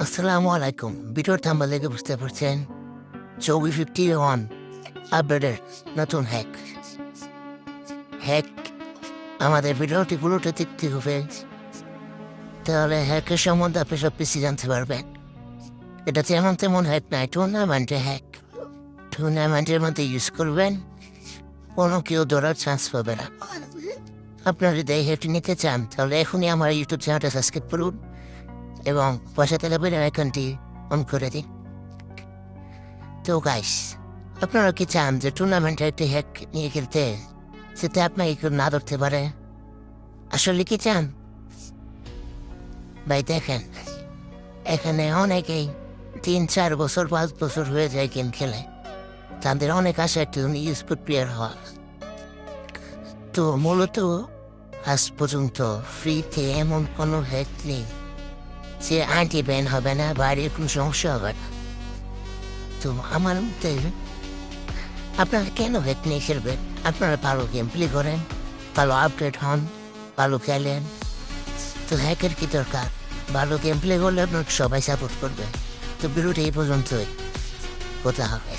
আসসালামু আলাইকুম। ভিডিওর থাম্বনেল দেখে বুঝতে পারছেন 2451 আপডেটের নতুন হ্যাক। আমাদের ভিডিওটি পুরোটা দেখতে হবে, তাহলে হ্যাকের সম্বন্ধে আপনি সব কিছু জানতে পারবেন। এটা যেমন তেমন হ্যাক নাই, টুর্নামেন্টে হ্যাক। টুর্নামেন্টের মধ্যে ইউজ করবেন, কোনো কেউ ধরার চান্স পাবে না। আপনারা যদি এই হ্যাকটি নিতে চান তাহলে এখনই আমার ইউটিউব চ্যানেলটা সাবস্ক্রাইব করুন এবং পাশে থাকা বেল আইকনটি অন করে দিন। তো গাইস, আপনারা কি চান যে টুর্নামেন্টে একটি হ্যাক নিয়ে খেলতে, সেটা আপনাকে কেউ না ধরতে পারে? আসলে কি চান ভাই? দেখেন, এখানে অনেকেই 3-4 বছর 5 বছর হয়ে যায় গেম খেলে, তাদের অনেক আশা একটি স্পোর্ট প্লেয়ার হওয়া। তো মূলত আজ পর্যন্ত ফ্রিতে এমন কোনো হ্যাক নেই যে আন্টি ব্যান হবে না, বাইরের কোনো সমস্যা হবে না। তো আমার মতে আপনারা কেন হ্যাক নিয়ে খেলবেন? আপনারা ভালো গেম প্লে করেন, ভালো আপডেট হন, ভালো খেলেন। তো হ্যাকের কি দরকার? ভালো গেম প্লে করলে আপনাকে সবাই সাপোর্ট করবে। তো ভিডিওটা এই পর্যন্তই। কথা হবে।